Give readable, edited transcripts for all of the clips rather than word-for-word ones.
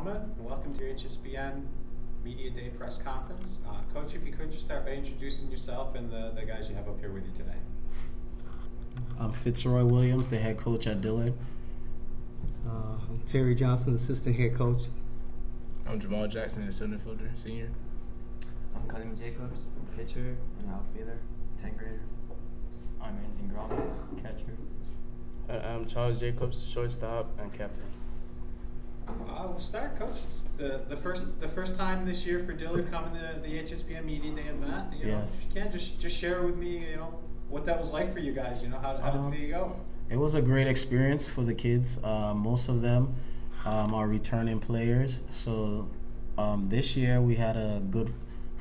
gentlemen, welcome to your HSBN Media Day press conference. Coach, if you could just start by introducing yourself and the guys you have up here with you today. I'm Fitzroy Williams, the head coach at Dillard. I'm Terry Johnson, assistant head coach. I'm Jamal Jackson, the center fielder, senior. I'm Cunningham Jacobs, pitcher and outfielder, 10th grader. I'm Anthony Graham, catcher. I'm Charles Jacobs, shortstop and captain. We'll start, Coach. It's the first time this year for Dillard coming to the HSBN Media Day event. You know, Yes. if you can just share with me, what that was like for you guys. How did they go? It was a great experience for the kids. Most of them are returning players. So this year we had a good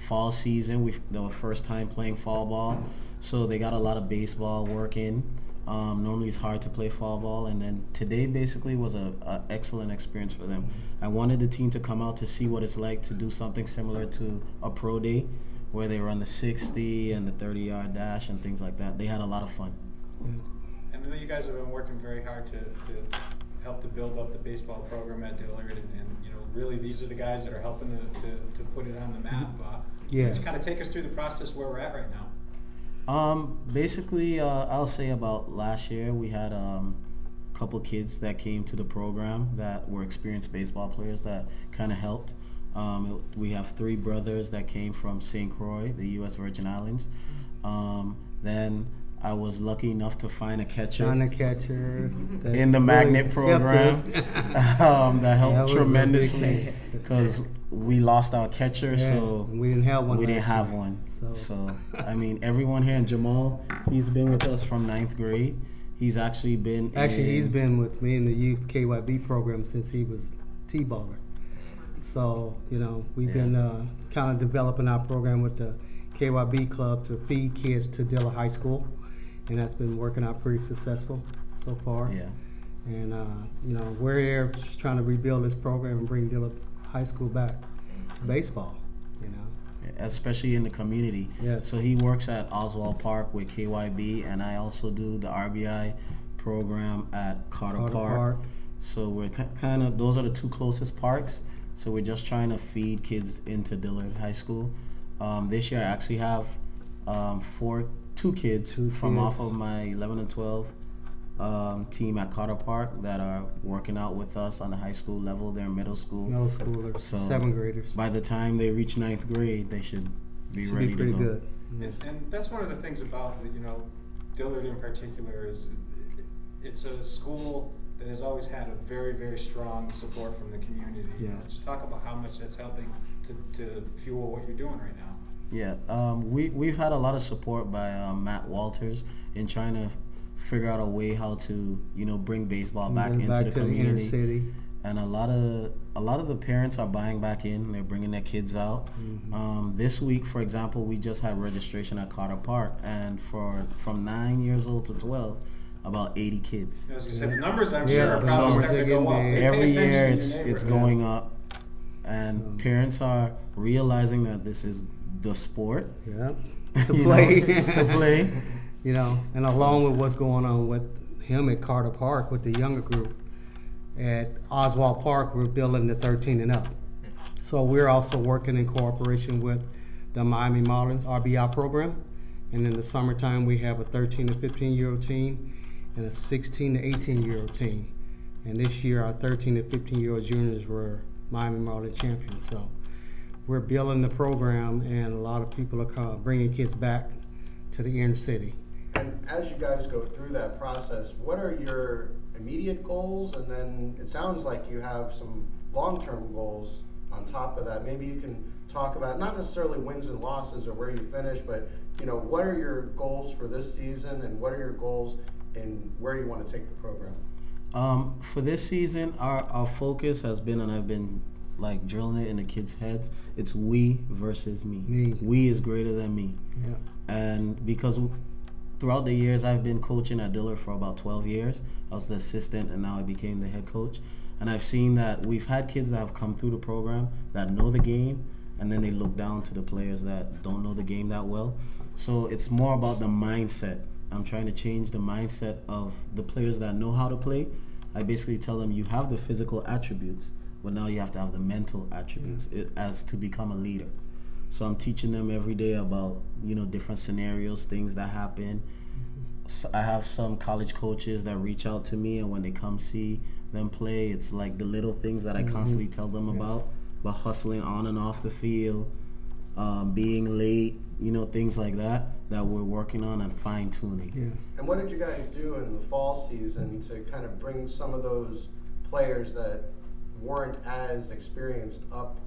fall season. They were first time playing fall ball, so they got a lot of baseball work in. Normally it's hard to play fall ball, and then today basically was a excellent experience for them. I wanted the team to come out to see what it's like to do something similar to a pro day, where they run the 60 and the 30-yard dash and things like that. They had a lot of fun. And I know you guys have been working very hard to help to build up the baseball program at Dillard, and really these are the guys that are helping to put it on the map. Just kind of take us through the process where we're at right now. Basically, I'll say about last year we had a couple kids that came to the program that were experienced baseball players that kind of helped. We have 3 brothers that came from St. Croix, the U.S. Virgin Islands. Then I was lucky enough to find a catcher in the magnet program that helped tremendously because we lost our catcher, so we didn't have one. So I mean, everyone here, and Jamal, he's been with us from 9th grade. He's actually been he's been with me in the youth KYB program since he was T-baller. So we've been kind of developing our program with the KYB club to feed kids to Dillard High School, and that's been working out pretty successful so far. Yeah. And we're here just trying to rebuild this program and bring Dillard High School back to baseball. Especially in the community. Yes. So he works at Oswald Park with KYB, and I also do the RBI program at Carter Park. So we're kind of, those are the 2 closest parks. So we're just trying to feed kids into Dillard High School. This year I actually have 2 kids from off of my 11 and 12 team at Carter Park that are working out with us on the high school level. They're middle schoolers, so 7th graders. By the time they reach 9th grade, they should be ready to go. Good. And that's one of the things about Dillard in particular is it's a school that has always had a very, very strong support from the community. Yeah. Just talk about how much that's helping to fuel what you're doing right now. Yeah, we've had a lot of support by Matt Walters in trying to figure out a way how to bring baseball back into the community. The inner city. And a lot of the parents are buying back in. They're bringing their kids out. Mm-hmm. This week, for example, we just had registration at Carter Park, and from 9 years old to 12, about 80 kids. As you said, the numbers I'm Yeah, sure are the probably numbers starting to go up. They pay Every attention year, in your it's neighborhood. going up, and parents are realizing that this is the sport. Yeah. To play. To play. And along with what's going on with him at Carter Park with the younger group, at Oswald Park we're building the 13 and up. So we're also working in cooperation with the Miami Marlins RBI program, and in the summertime we have a 13 to 15-year-old team and a 16 to 18-year-old team. And this year our 13 to 15-year-old juniors were Miami Marlins champions. So we're building the program, and a lot of people are bringing kids back to the inner city. And as you guys go through that process, what are your immediate goals? And then it sounds like you have some long-term goals on top of that. Maybe you can talk about not necessarily wins and losses or where you finish, but what are your goals for this season, and what are your goals and where you want to take the program? For this season, our focus has been, and I've been drilling it in the kids' heads, it's we versus me. We is greater than me. Yeah. And because throughout the years, I've been coaching at Dillard for about 12 years. I was the assistant, and now I became the head coach. And I've seen that we've had kids that have come through the program that know the game, and then they look down to the players that don't know the game that well. So it's more about the mindset. I'm trying to change the mindset of the players that know how to play. I basically tell them you have the physical attributes, but now you have to have the mental attributes as to become a leader. So I'm teaching them every day about, you know, different scenarios, things that happen. So I have some college coaches that reach out to me, and when they come see them play, it's like the little things that I constantly tell them about hustling on and off the field, being late, you know, things like that we're working on and fine tuning. Yeah. And what did you guys do in the fall season to kind of bring some of those players that weren't as experienced up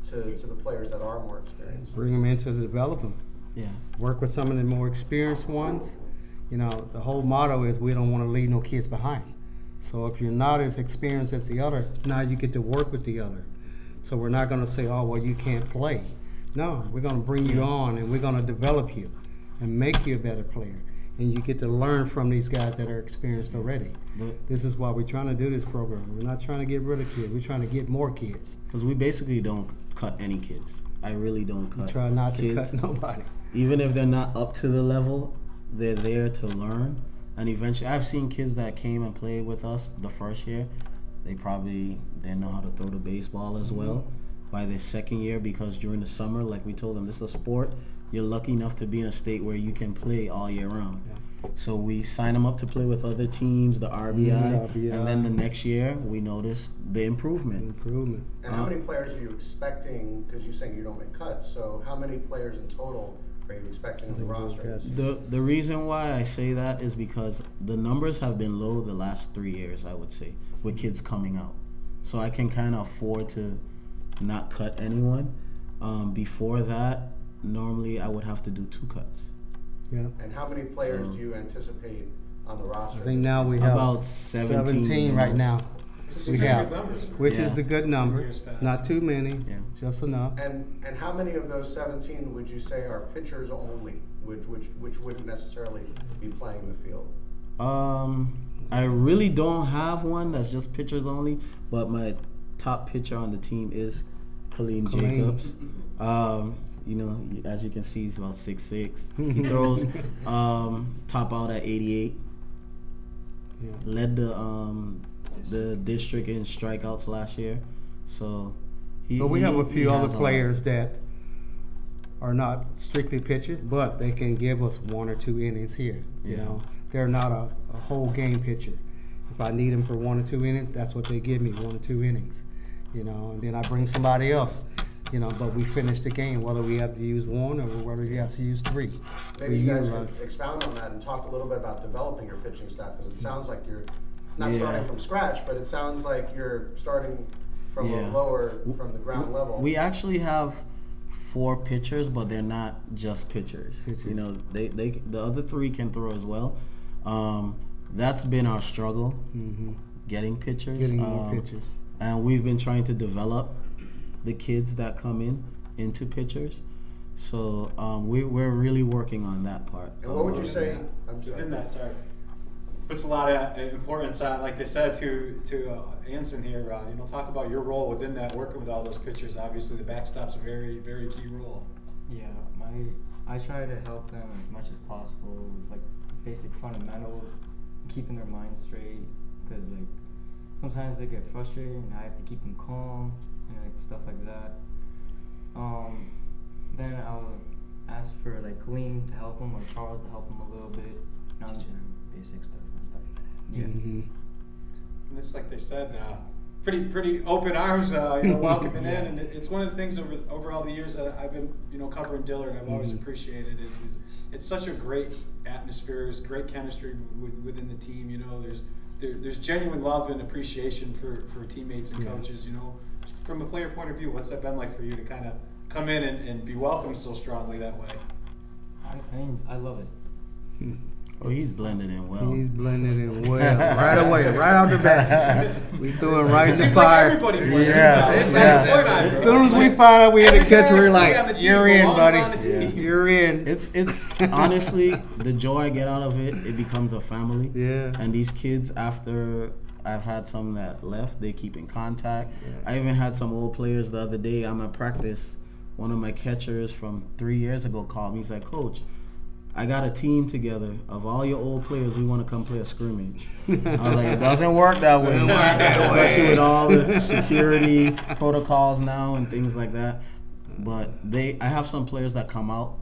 to the players that are more experienced? Bring them into the development. Yeah. Work with some of the more experienced ones. You know, the whole motto is we don't want to leave no kids behind. So if you're not as experienced as the other, now you get to work with the other. So we're not going to say, oh, well, you can't play. No, we're going to bring you on, and we're going to develop you and make you a better player. And you get to learn from these guys that are experienced already. This is why we're trying to do this program. We're not trying to get rid of kids. We're trying to get more kids. Because we basically don't cut any kids. I really don't cut We try not kids. to cut nobody. Even if they're not up to the level, they're there to learn. And eventually, I've seen kids that came and played with us the first year. They probably didn't know how to throw the baseball as well by their second year, because during the summer, like we told them, this is a sport. You're lucky enough to be in a state where you can play all year round. Yeah. So we sign them up to play with other teams, the RBI, RBI. and then the next year we noticed the improvement. And how many players are you expecting, because you're saying you don't make cuts, so how many players in total are you expecting on the roster? The reason why I say that is because the numbers have been low the last 3 years, I would say, with kids coming out. So I can kind of afford to not cut anyone. Before that, normally I would have to do 2 cuts. Yeah. And how many players do you anticipate on the roster? I think this now we season? have About 17 right now. Which is We very have, good numbers. which Yeah. is a good number. Years past. Not too many, Yeah. just enough. And how many of those 17 would you say are pitchers only, which wouldn't necessarily be playing the field? I really don't have one that's just pitchers only, but my top pitcher on the team is Kaleem Kaleem. Jacobs. You know, as you can see, he's about 6'6". He throws top out at 88. Yeah. Led the district in strikeouts last year. So But we have a few he other has a lot. players that are not strictly pitchers, but they can give us 1 or 2 innings here. You Yeah. know, they're not a whole game pitcher. If I need them for 1 or 2 innings, that's what they give me, 1 or 2 innings. You know, and then I bring somebody else. You know, but we finish the game, whether we have to use 1 or whether we have to use 3. Maybe We you guys utilize- could expound on that and talk a little bit about developing your pitching staff, because it sounds like you're not Yeah. starting from scratch, but it sounds like you're starting from Yeah. a lower, from the ground level. We actually have 4 pitchers, but they're not just pitchers. Pitchers. You know, they the other 3 can throw as well. That's been our struggle, getting pitchers. Getting more pitchers. And we've been trying to develop the kids that come into pitchers. So we're really working on that part. And what would you say, Yeah. I'm sorry. Within that, sorry, puts a lot of importance on, like they said to Anson here, you know, talk about your role within that, working with all those pitchers. Obviously, the backstop's a very, very key role. Yeah, I try to help them as much as possible with like basic fundamentals, keeping their minds straight, because like sometimes they get frustrated and I have to keep them calm and like stuff like that. Then I'll ask for like Kaleem to help them or Charles to help them a little bit. Teaching them basic stuff and stuff like that. Yeah. And it's like they said, pretty open arms, you know, welcoming in, and it's one of the things over all the years that I've been, you know, covering Dillard. I've always appreciated is it's such a great atmosphere, there's great chemistry within the team. You know, there's genuine love and appreciation for teammates and coaches. You know, from a player point of view, what's that been like for you to kind of come in and be welcomed so strongly that way? I love it. Oh, he's blended in well. He's blended in well, right away, right out the bat. We threw him right in the Seems like fire. everybody blends in Yes, well. It's yes. like Floyd As Eye, soon as bro. we found out we had a Every catcher, guy we're I like, see on the team "You're in, belongs buddy. on the team." You're in." It's honestly the joy I get out of it. It becomes a family. Yeah. And these kids, after I've had some that left, they keep in contact. Yeah. I even had some old players the other day. I'm at practice. One of my catchers from 3 years ago called me. He's like, "Coach, I got a team together of all your old players. We want to come play a scrimmage. I was like, it doesn't work that way, especially with all the security protocols now and things like that. But I have some players that come out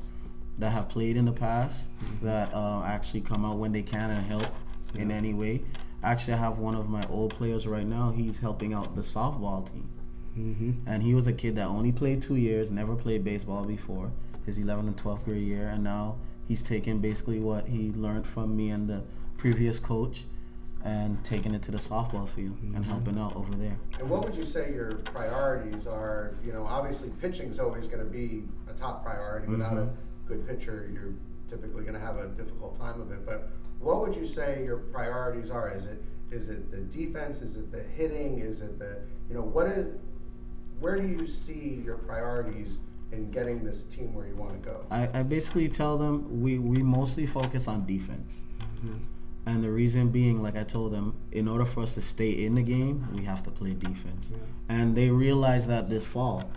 that have played in the past that actually come out when they can and help in any way. Actually, I have one of my old players right now. He's helping out the softball team. And he was a kid that only played 2 years, never played baseball before, his 11th and 12th grade year, and now he's taken basically what he learned from me and the previous coach and taking it to the softball field and helping out over there. And what would you say your priorities are? You know, obviously pitching is always going to be a top priority. Without a good pitcher, you're typically going to have a difficult time of it. But what would you say your priorities are? Is it the defense? Is it the hitting? Is it the, you know, where do you see your priorities in getting this team where you want to go? I basically tell them we mostly focus on defense. And the reason being, like I told them, in order for us to stay in the game, we have to play defense. And they realized that this fall.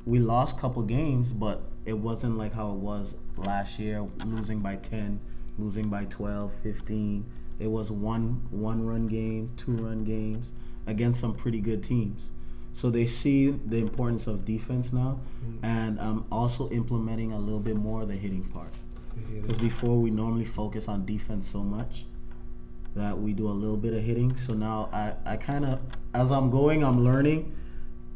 We lost a couple games, but it wasn't like how it was last year, losing by 10, losing by 12, 15. It was one-run games, two-run games against some pretty good teams. So they see the importance of defense now, and I'm also implementing a little bit more of the hitting part. Because before we normally focus on defense so much that we do a little bit of hitting. So now I kind of, as I'm going, I'm learning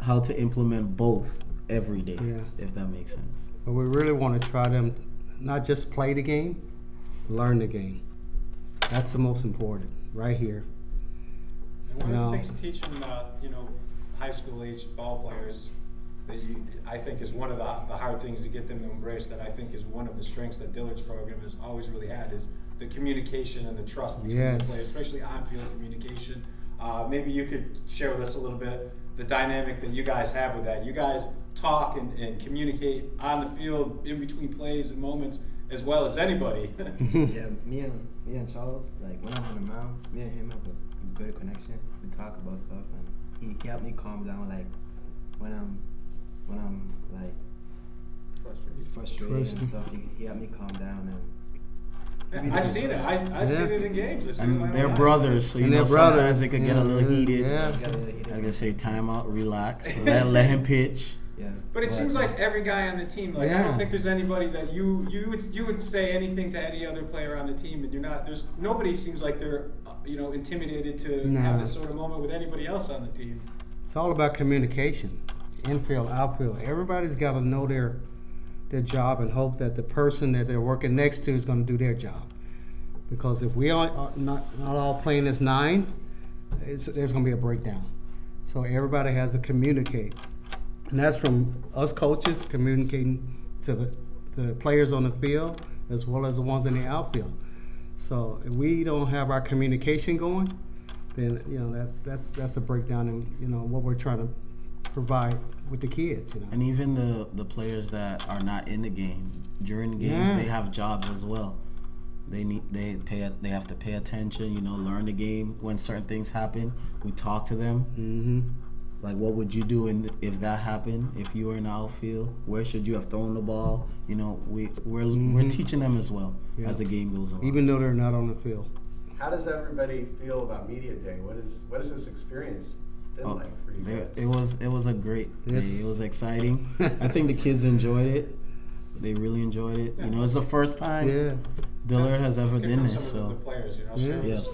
how to implement both every day, if that makes sense. But we really want to try them not just play the game, learn the game. That's the most important, right here. And one of the things teaching, high school age ball players that I think is one of the hard things to get them to embrace, that I think is one of the strengths that Dillard's program has always really had, is the communication and the trust between the players, especially on-field communication. Maybe you could share with us a little bit the dynamic that you guys have with that. You guys talk and communicate on the field in between plays and moments as well as anybody. Yeah, me and Charles, like when I'm on the mound, me and him have a good connection. We talk about stuff, and he helped me calm down, like when I'm like frustrated and stuff. He helped me calm down, and I've seen it. I've seen it in games. I've seen it in my They're life. brothers, so you know sometimes it could get a little heated. I I can say timeout, relax, let him pitch. Yeah. But it seems like every guy on the team, like I don't think there's anybody that you would say anything to any other player on the team, and you're not. There's nobody seems like they're intimidated to have this sort of moment with anybody else on the team. It's all about communication, infield, outfield. Everybody's got to know their job and hope that the person that they're working next to is going to do their job. Because if we are not all playing as 9, there's going to be a breakdown. So everybody has to communicate. And that's from us coaches communicating to the players on the field as well as the ones in the outfield. So if we don't have our communication going, then that's a breakdown in what we're trying to provide with the kids. And even the players that are not in the game, during the games, they have jobs as well. They have to pay attention, learn the game. When certain things happen, we talk to them. Like, what would you do if that happened? If you were in the outfield, where should you have thrown the ball? We're teaching them as well as the game goes on. Even though they're not on the field. How does everybody feel about Media Day? What is this experience been like for you guys? It was a great day. It was exciting. I think the kids enjoyed it. They really enjoyed it. It's the first time Dillard has ever done this. So the players, Yes.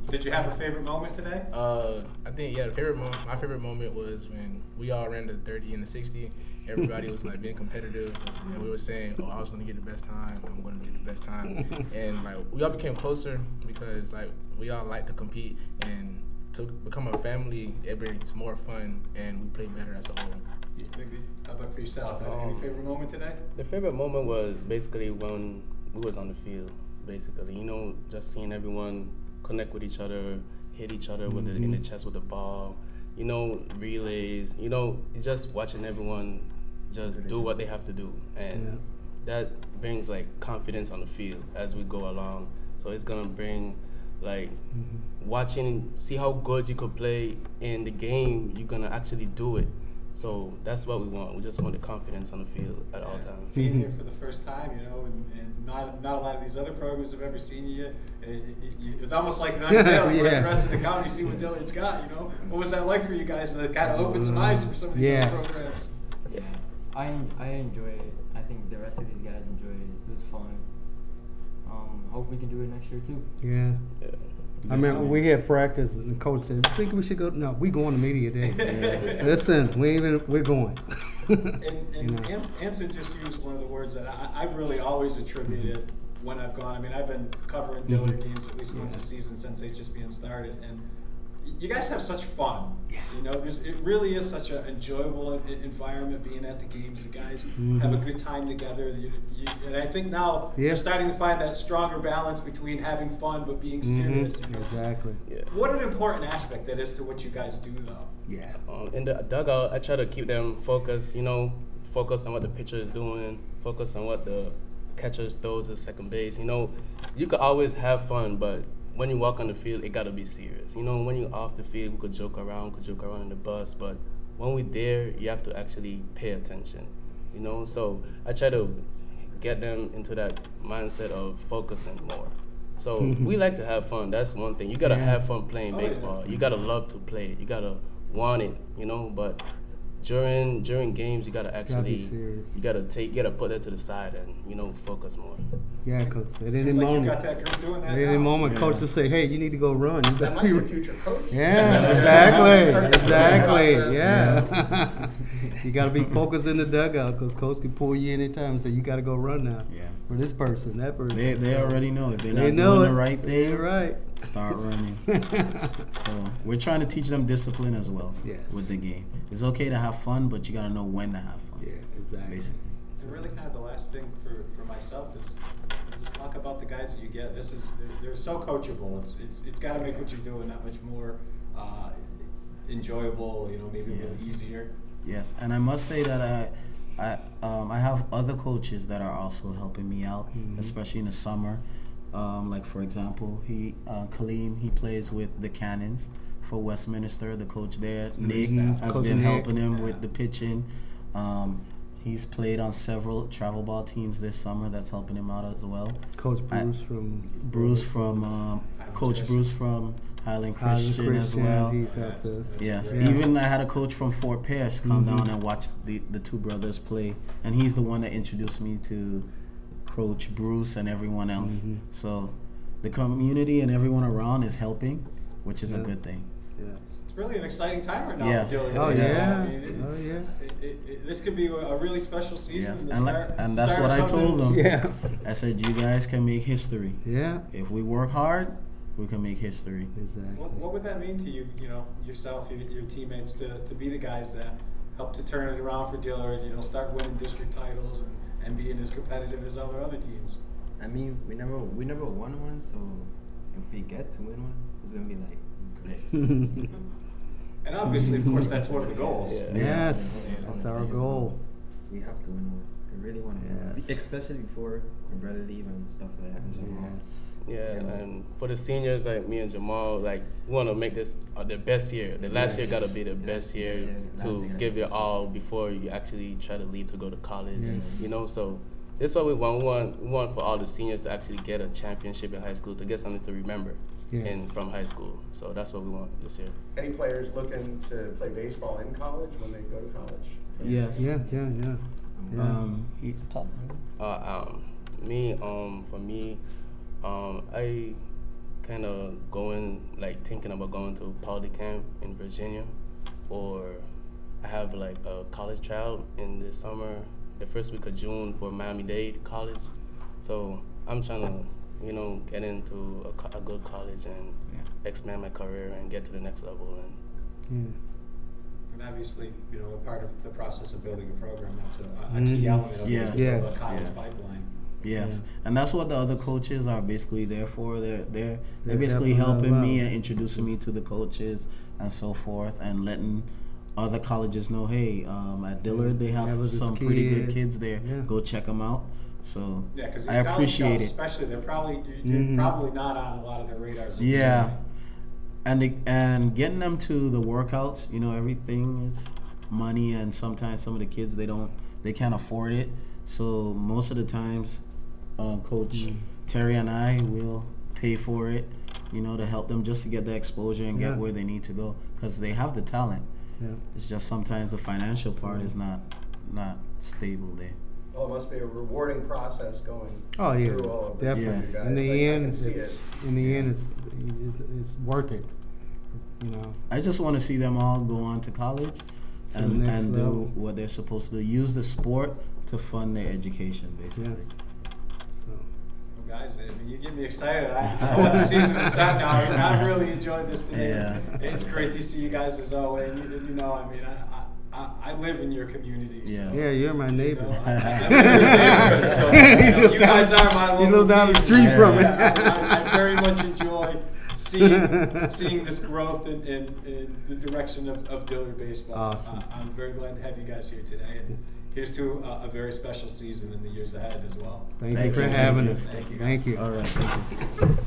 Did you have a favorite moment today? I think my favorite moment was when we all ran the 30 and the 60. Everybody was like being competitive, and we were saying, "Oh, I was going to get the best time. I'm going to get the best time." And like we all became closer because like we all like to compete, and to become a family, it brings more fun, and we play better as a whole. How about for yourself? Any favorite moment today? The favorite moment was basically when we was on the field, basically. Just seeing everyone connect with each other, hit each other in the chest with the ball, relays, just watching everyone just do what they have to do. And that brings like confidence on the field as we go along. So it's gonna bring like see how good you could play in the game, you're gonna actually do it. So that's what we want. We just want the confidence on the field at all times. Being here for the first time, you know, and not a lot of these other programs have ever seen you yet. It's almost like an unveil. You let the rest of the county see what Dillard's got, you know. What was that like for you guys? And it kind of opened some eyes for some of these other programs. Yeah, I enjoy it. I think the rest of these guys enjoy it. It was fun. Hope we can do it next year too. Yeah. Yeah. I remember we had practice and the coach said, I think we should go. No, we going to media day. Listen, we're going. And Anson just used one of the words that I've really always attributed when I've gone. I mean, I've been covering Dillard games at least once a season since HSBN started, and you guys have such fun. You know, it really is such an enjoyable environment being at the games. You guys have a good time together. And I think now you're starting to find that stronger balance between having fun but being serious. You know? Exactly. Yeah. What an important aspect that is to what you guys do, though. Yeah. In the dugout, I try to keep them focused, you know, focus on what the pitcher is doing, focus on what the catchers throw to second base. You know, you could always have fun, but when you walk on the field, it gotta be serious. You know, when you're off the field, we could joke around in the bus, but when we're there, you have to actually pay attention. You know, so I try to get them into that mindset of focusing more. So we like to have fun. That's one thing. You gotta have fun playing baseball. You gotta love to play. You gotta want it. You know, but during games, you gotta actually you gotta put that to the side and, you know, focus more. Yeah, because at any Seems like you moment, got that group doing that at any now. moment, coach will say, "Hey, you need to go run." You That better might be a be- future coach. Yeah, exactly. Process. Yeah. You got to be focused in the dugout because coach can pull you anytime and say, "You got to go run now." Yeah. For this person, that person. They already know if they're They not know doing it. the right thing. You're right. Start running. So we're trying to teach them discipline as well. Yes. With the game, it's okay to have fun, but you gotta know when to have fun. Yeah, exactly. Basically. And really kind of the last thing for myself is just talk about the guys that you get. They're so coachable. It's got to make what you're doing that much more enjoyable. You know, maybe a little easier. Yes, and I must say that I have other coaches that are also helping me out, especially in the summer. Like for example, Kaleem, he plays with the Cannons for Westminster. The coach there, Nick, has Coach been Nick. helping him with the pitching. He's played on several travel ball teams this summer. That's helping him out as well. Coach Bruce from Coach Bruce from Highland Highland Christian as well. He's helped us. Yes, Yeah. even I had a coach from Fort Pierce come down and watch the two brothers play, and he's the one that introduced me to Coach Bruce and everyone else. So the community and everyone around is helping, which is a good thing. Yes. It's really an exciting time right now. Yes. For Dillard Oh baseball. yeah. I mean, this could be a really special season. Yes, to and, start, and that's start what I something- told them. Yeah. I said, you guys can make history. Yeah. If we work hard, we can make history. Exactly. What would that mean to you? You know, yourself, your teammates, to be the guys that help to turn it around for Dillard. You know, start winning district titles and being as competitive as other teams. I mean, we never won one, so if we get to win one, it's gonna be like great. And obviously, of course, that's one of the goals. Yeah. Yes, It's one that's of the our biggest goal. goals. We have to win one. I really want to win, Yes. especially before my brother leave and stuff like that. And Jamal. Yes. Yeah, and for the seniors like me and Jamal, like we want to make this the best year. The last year got to be the best year to give it all before you actually try to leave to go to college. Yes. You know, so this is what we want. We want for all the seniors to actually get a championship in high school, to get something to remember from high school. So that's what we want this year. Any players looking to play baseball in college when they go to college? Yes. Yeah. For me, I kind of thinking about going to Poly Camp in Virginia, or I have like a college trial in the summer, the first week of June for Miami Dade College. So I'm trying to, you know, get into a good college and expand my career and get to the next level. And obviously, you know, a part of the process of building a program, that's a key element of Yes. the college pipeline. Yes, and that's what the other coaches are basically there for. They're basically definitely helping me allowed. and introducing me to the coaches and so forth, and letting other colleges know, hey, at Dillard they have this some pretty good kid. kids there. Yeah. Go check them out. So Yeah, because I appreciate it. especially, they're you're probably not on a lot of their radars. Yeah, and getting them to the workouts, you know, everything is money, and sometimes some of the kids they can't afford it. So most of the times, Coach Terry and I will pay for it, to help them just to get the exposure and get where they need to go, because they have the talent. Yeah. It's just sometimes the financial part is not stable there. Well, it must be a rewarding process going Oh yeah, through all of this for definitely. you guys. In the I end, can see it's, it. it's worth it. I just want to see them all go on to college To the and next do level. what they're supposed to do. Use the sport to fund their education, basically. So. Well, guys, I mean, you get me excited. I want the season to start now. I really enjoyed this today. Yeah. It's great to see you guys as always. And I mean, I live in your community. So, Yeah. Yeah, you're my neighbor. You guys are my local You live down the team. street from me. I very much enjoy seeing this growth in the direction of Dillard baseball. Awesome. I'm very glad to have you guys here today, and here's to a very special season in the years ahead as well. Thank you for having us. Thank you, guys. Thank you. All right. Thank you.